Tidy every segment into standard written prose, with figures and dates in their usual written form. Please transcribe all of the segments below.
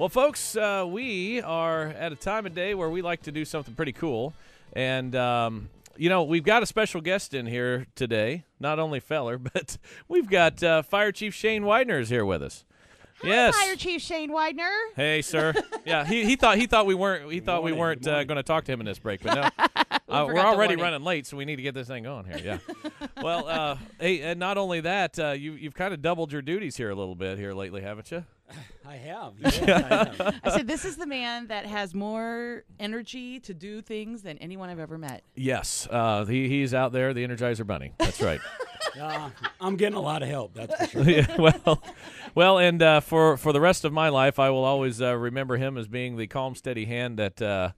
Well, folks, we are at a time of day where we like to do something pretty cool. And, we've got a special guest in here today. Not only Feller, but we've got Fire Chief Shane Widener is here with us. Hi, yes. Fire Chief Shane Widener. Hey, sir. Yeah, he thought we weren't going to talk to him in this break, but no. We're already running late, so we need to get this thing going here. Yeah. Well, hey, and not only that, you've kind of doubled your duties here a little bit here lately, haven't you? I have. Yes, I have. I said, this is the man that has more energy to do things than anyone I've ever met. Yes. He's out there, the Energizer Bunny. That's right. I'm getting a lot of help, that's for sure. Yeah, well, and for the rest of my life, I will always remember him as being the calm, steady hand that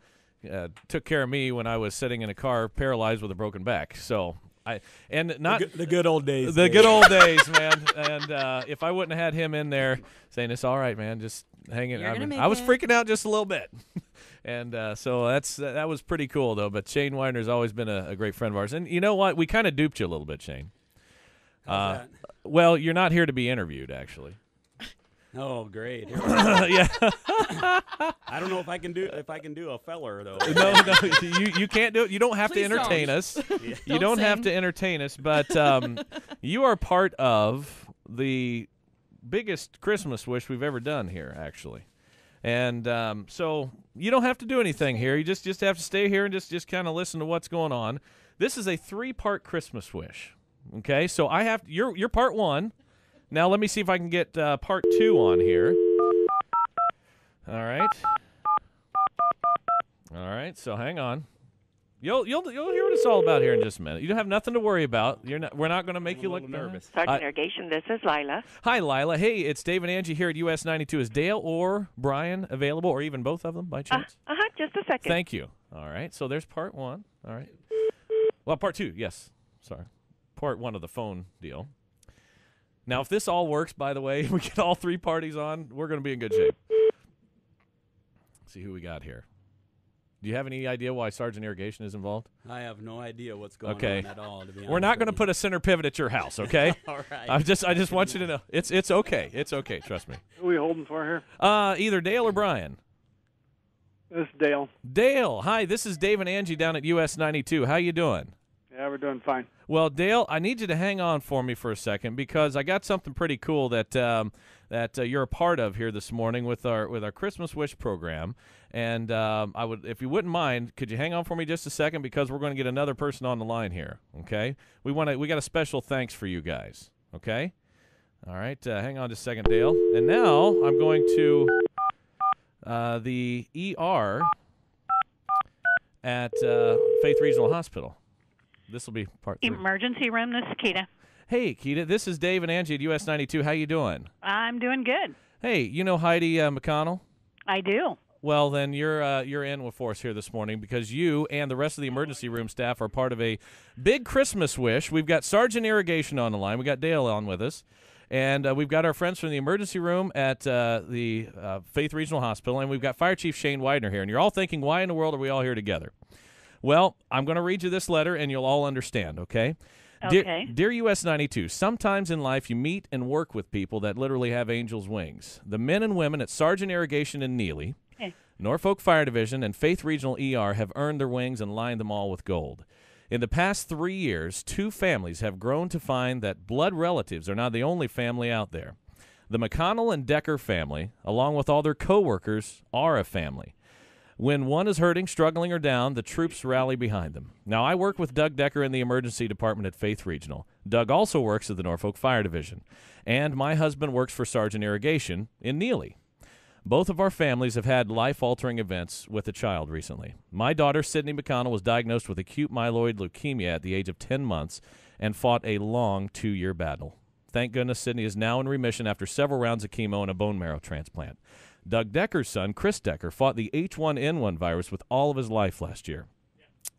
took care of me when I was sitting in a car paralyzed with a broken back. So the good old days. The good old days, man. And if I wouldn't have had him in there saying, "It's all right, man, just hang it." I was freaking out just a little bit. And so that was pretty cool, though. But Shane Widener's always been a great friend of ours. And you know what? We kind of duped you a little bit, Shane. How's that? Well, you're not here to be interviewed, actually. Oh, great! Yeah. I don't know if I can do a feller though. No, you can't do it. You don't have to entertain us. Yeah. You don't have to entertain us, but you are part of the biggest Christmas wish we've ever done here, actually. And so you don't have to do anything here. You just have to stay here and just kind of listen to what's going on. This is a 3-part Christmas wish. Okay, so you're part 1. Now let me see if I can get part 2 on here. All right. So hang on. You'll hear what it's all about here in just a minute. You don't have nothing to worry about. We're not going to make you look nervous. Sargeant Irrigation, this is Lila. Hi, Lila. Hey, it's Dave and Angie here at US 92. Is Dale or Brian available, or even both of them by chance? Just a second. Thank you. All right. So there's part 1. All right. Well, part 2. Yes. Sorry. Part 1 of the phone deal. Now, if this all works, by the way, we get all 3 parties on, we're going to be in good shape. Let's see who we got here. Do you have any idea why Sargeant Irrigation is involved? I have no idea what's going on at all, to be honest. We're not going to put a center pivot at your house, okay? All right. I just want you to know. It's okay. It's okay. Trust me. Who are we holding for here? Either Dale or Brian. This is Dale. Dale, hi. This is Dave and Angie down at US 92. How you doing? Yeah, we're doing fine. Well, Dale, I need you to hang on for me for a second because I got something pretty cool that you're a part of here this morning with our Christmas Wish program. And I would, if you wouldn't mind, could you hang on for me just a second because we're going to get another person on the line here. Okay, we got a special thanks for you guys. Okay, all right, hang on just a second, Dale. And now I'm going to the ER at Faith Regional Hospital. This will be part 3. Emergency room, this is Keita. Hey, Keita, this is Dave and Angie at US 92. How you doing? I'm doing good. Hey, you know Heidi McConnell? I do. Well, then you're in with us here this morning because you and the rest of the emergency room staff are part of a big Christmas wish. We've got Sargeant Irrigation on the line. We got Dale on with us. And we've got our friends from the emergency room at the Faith Regional Hospital, and we've got Fire Chief Shane Widener here. And you're all thinking, why in the world are we all here together? Well, I'm going to read you this letter, and you'll all understand, okay? Okay. Dear US 92, sometimes in life you meet and work with people that literally have angels' wings. The men and women at Sargeant Irrigation in Neely, Norfolk Fire Division, and Faith Regional ER have earned their wings and lined them all with gold. In the past 3 years, 2 families have grown to find that blood relatives are not the only family out there. The McConnell and Decker family, along with all their co-workers, are a family. When one is hurting, struggling, or down, the troops rally behind them. Now, I work with Doug Decker in the emergency department at Faith Regional. Doug also works at the Norfolk Fire Division. And my husband works for Sargeant Irrigation in Neely. Both of our families have had life-altering events with a child recently. My daughter, Sydney McConnell, was diagnosed with acute myeloid leukemia at the age of 10 months and fought a long 2-year battle. Thank goodness Sydney is now in remission after several rounds of chemo and a bone marrow transplant. Doug Decker's son, Chris Decker, fought the H1N1 virus with all of his life last year.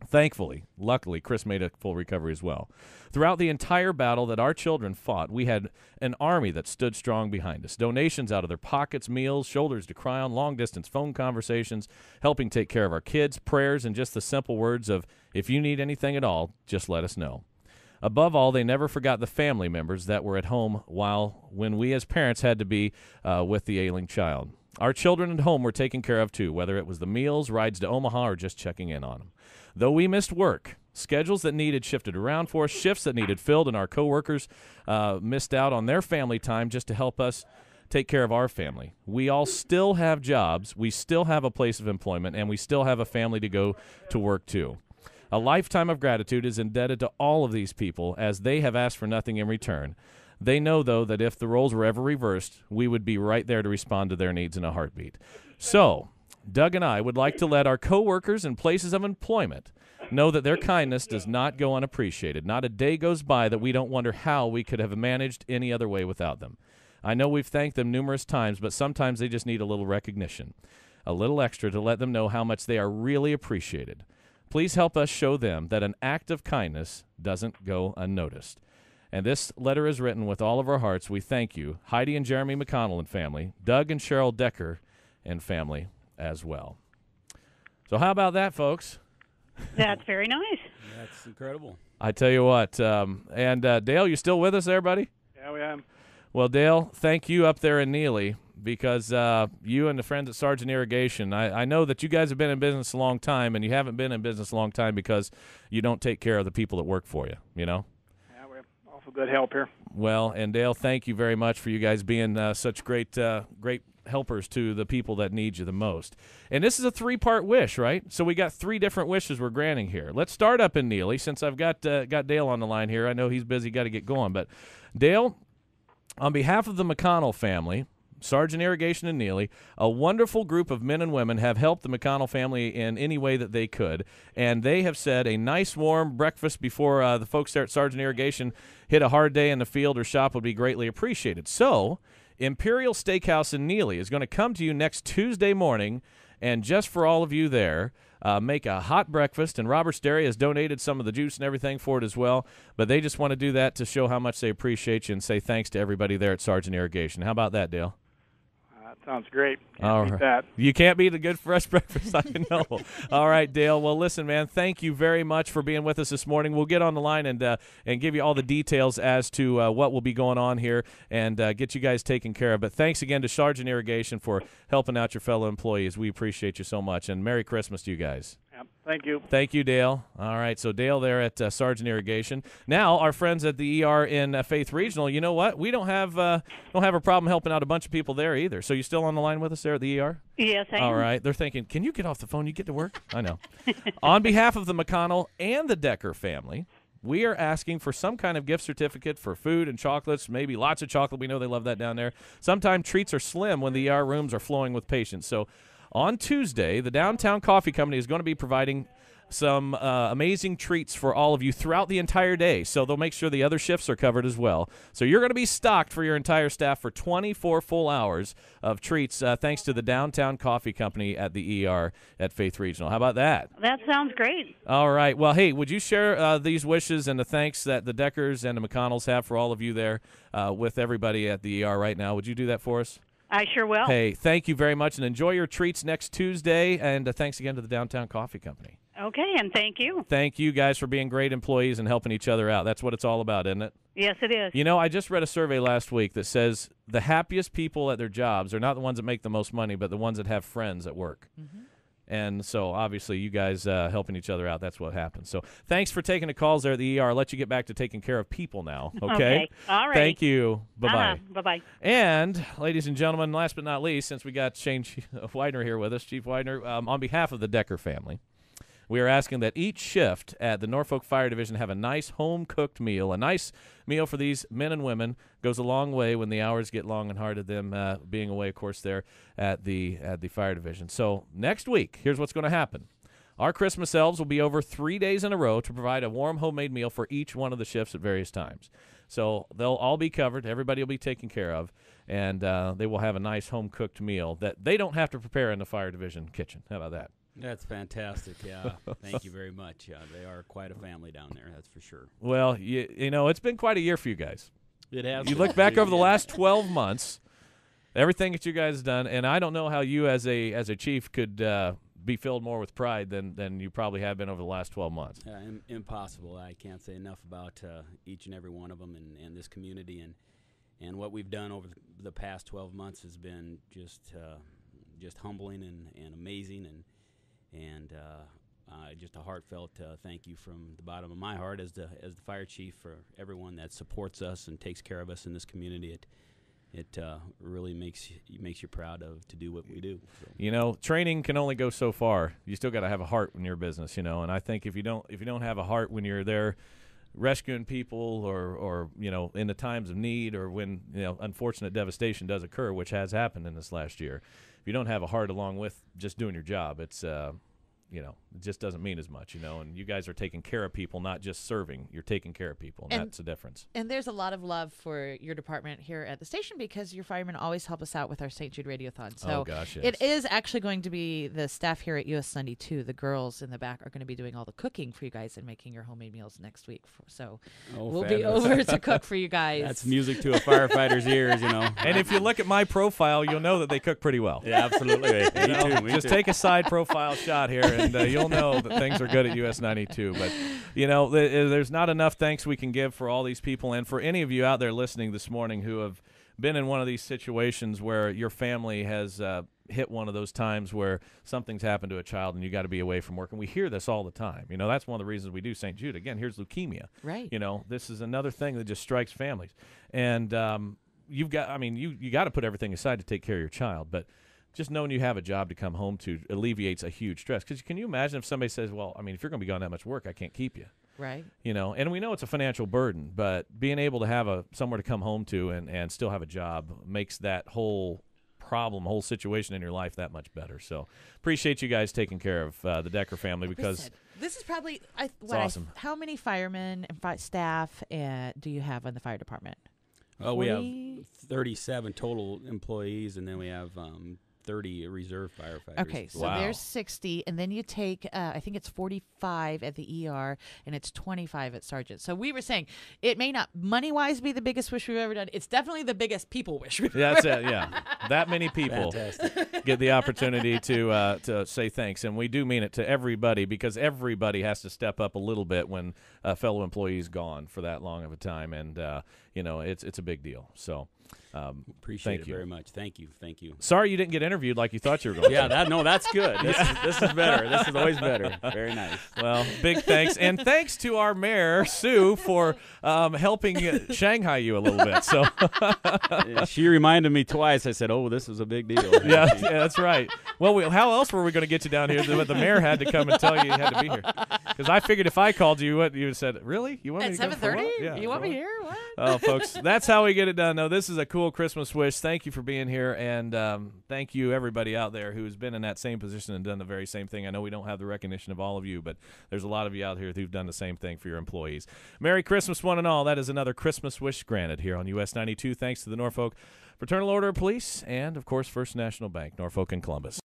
Thankfully, luckily, Chris made a full recovery as well. Throughout the entire battle that our children fought, we had an army that stood strong behind us. Donations out of their pockets, meals, shoulders to cry on, long-distance phone conversations, helping take care of our kids, prayers, and just the simple words of, if you need anything at all, just let us know. Above all, they never forgot the family members that were at home when we as parents had to be with the ailing child. Our children at home were taken care of too, whether it was the meals, rides to Omaha, or just checking in on them. Though we missed work, schedules that needed shifted around for us, shifts that needed filled, and our coworkers missed out on their family time just to help us take care of our family. We all still have jobs, we still have a place of employment, and we still have a family to go to work to. A lifetime of gratitude is indebted to all of these people, as they have asked for nothing in return. They know, though, that if the roles were ever reversed, we would be right there to respond to their needs in a heartbeat. So, Doug and I would like to let our coworkers and places of employment know that their kindness does not go unappreciated. Not a day goes by that we don't wonder how we could have managed any other way without them. I know we've thanked them numerous times, but sometimes they just need a little recognition, a little extra to let them know how much they are really appreciated. Please help us show them that an act of kindness doesn't go unnoticed. And this letter is written with all of our hearts. We thank you, Heidi and Jeremy McConnell and family, Doug and Cheryl Decker and family as well. So how about that, folks? That's very nice. That's incredible. I tell you what, Dale, you still with us there, buddy? Yeah, we am. Well, Dale, thank you up there in Neely, because you and the friends at Sargeant Irrigation, I know that you guys have been in business a long time, and you haven't been in business a long time because you don't take care of the people that work for you, you know? Yeah, we're awful good help here. Well, and Dale, thank you very much for you guys being such great helpers to the people that need you the most. And this is a 3-part wish, right? So we got 3 different wishes we're granting here. Let's start up in Neely, since I've got Dale on the line here. I know he's busy, got to get going. But, Dale, on behalf of the McConnell family, Sargeant Irrigation in Neely, a wonderful group of men and women have helped the McConnell family in any way that they could, and they have said a nice warm breakfast before the folks there at Sargeant Irrigation hit a hard day in the field or shop would be greatly appreciated. So, Imperial Steakhouse in Neely is going to come to you next Tuesday morning, and just for all of you there, make a hot breakfast, and Robert's Dairy has donated some of the juice and everything for it as well, but they just want to do that to show how much they appreciate you and say thanks to everybody there at Sargeant Irrigation. How about that, Dale? That sounds great. All Can't beat right. that. You can't beat a good fresh breakfast, I know. All right, Dale. Well, listen, man, thank you very much for being with us this morning. We'll get on the line and give you all the details as to what will be going on here and get you guys taken care of. But thanks again to Sargeant Irrigation for helping out your fellow employees. We appreciate you so much, and Merry Christmas to you guys. Yep. Thank you. Thank you, Dale. All right, so Dale there at Sargeant Irrigation. Now, our friends at the ER in Faith Regional, you know what? We don't have a problem helping out a bunch of people there either. So you still on the line with us there at the ER? Yes, I am. All right. They're thinking, can you get off the phone? You get to work? I know. On behalf of the McConnell and the Decker family, we are asking for some kind of gift certificate for food and chocolates, maybe lots of chocolate. We know they love that down there. Sometimes treats are slim when the ER rooms are flowing with patients. So on Tuesday, the Downtown Coffee Company is going to be providing some amazing treats for all of you throughout the entire day. So they'll make sure the other shifts are covered as well. So you're going to be stocked for your entire staff for 24 full hours of treats thanks to the Downtown Coffee Company at the ER at Faith Regional. How about that? That sounds great. All right. Well, hey, would you share these wishes and the thanks that the Deckers and the McConnells have for all of you there with everybody at the ER right now? Would you do that for us? I sure will. Hey, thank you very much, and enjoy your treats next Tuesday, and thanks again to the Downtown Coffee Company. Okay, and thank you. Thank you guys for being great employees and helping each other out. That's what it's all about, isn't it? Yes, it is. You know, I just read a survey last week that says the happiest people at their jobs are not the ones that make the most money, but the ones that have friends at work. Mm-hmm. And so, obviously, you guys helping each other out, that's what happens. So, thanks for taking the calls there at the ER. I'll let you get back to taking care of people now, okay? All right. Thank you. Bye-bye. Bye-bye. And, ladies and gentlemen, last but not least, since we got Shane Widener here with us, Chief Widener, on behalf of the Decker family, we are asking that each shift at the Norfolk Fire Division have a nice home-cooked meal. A nice meal for these men and women goes a long way when the hours get long and hard of them being away, of course, there at the Fire Division. So next week, here's what's going to happen. Our Christmas elves will be over 3 days in a row to provide a warm homemade meal for each one of the shifts at various times. So they'll all be covered. Everybody will be taken care of, and they will have a nice home-cooked meal that they don't have to prepare in the Fire Division kitchen. How about that? That's fantastic. Yeah, thank you very much. They are quite a family down there, that's for sure. Well, you know, it's been quite a year for you guys. It has. You look back over the last 12 months, everything that you guys have done, and I don't know how you as a chief could be filled more with pride than you probably have been over the last 12 months. Impossible. I can't say enough about each and every one of them and this community, and what we've done over the past 12 months has been just just humbling and amazing, and just a heartfelt thank you from the bottom of my heart as the fire chief for everyone that supports us and takes care of us in this community. It really makes you proud to do what we do. So. You know, training can only go so far. You still got to have a heart in your business, you know. And I think if you don't have a heart when you're there rescuing people or you know, in the times of need, or when, you know, unfortunate devastation does occur, which has happened in this last year, if you don't have a heart along with just doing your job, it's you know, it just doesn't mean as much, you know. And you guys are taking care of people, not just serving. You're taking care of people, and that's the difference. And there's a lot of love for your department here at the station because your firemen always help us out with our St. Jude Radiothon. So oh, gosh, yes. It is actually going to be the staff here at US 92. The girls in the back are going to be doing all the cooking for you guys and making your homemade meals next week. So we'll be over to cook for you guys. That's music to a firefighter's ears, you know. And if you look at my profile, you'll know that they cook pretty well. Yeah, absolutely. Me Just too. take a side profile shot here, and you'll know that things are good at US 92. But, you know, there's not enough thanks we can give for all these people, and for any of you out there listening this morning who have been in one of these situations where your family has hit one of those times where something's happened to a child and you got to be away from work. And we hear this all the time. You know, that's one of the reasons we do St. Jude. Again, here's leukemia. Right. You know, this is another thing that just strikes families. And you got to put everything aside to take care of your child, but just knowing you have a job to come home to alleviates a huge stress. Because can you imagine if somebody says, well, I mean, if you're going to be gone that much work, I can't keep you. Right. You know, and we know it's a financial burden, but being able to have somewhere to come home to and still have a job makes that whole whole situation in your life that much better. So appreciate you guys taking care of the Decker family, because this is probably awesome. How many firemen and staff do you have in the fire department? Well, we have 37 total employees, and then we have 30 reserve firefighters. Okay, so there's 60, and then you take, I think it's 45 at the ER, and it's 25 at Sargent. So we were saying it may not money-wise be the biggest wish we've ever done. It's definitely the biggest people wish we've ever done. That's it, yeah. That many people get the opportunity to say thanks, and we do mean it to everybody, because everybody has to step up a little bit when a fellow employee is gone for that long of a time, and you know, it's a big deal. So appreciate it very much. Thank you. Sorry you didn't get interviewed like you thought you were going to. Yeah, that's good. This is better. This is always better. Very nice. Well, big thanks, and thanks to our mayor Sue for helping Shanghai you a little bit. So yeah, she reminded me twice. I said, "Oh, this is a big deal." Yeah, that's right. Well, how else were we going to get you down here? But the mayor had to come and tell you had to be here, because I figured if I called you, you would said, "Really? You want me to at 7:30? Yeah, you want me here? What?" Oh, folks, that's how we get it done. No, this is a cool Christmas wish. Thank you for being here, and thank you everybody out there who's been in that same position and done the very same thing. I know we don't have the recognition of all of you, but there's a lot of you out here who've done the same thing for your employees. Merry Christmas, one and all. That is another Christmas wish granted here on US 92. Thanks to the Norfolk Fraternal Order of Police and, of course, First National Bank, Norfolk and Columbus.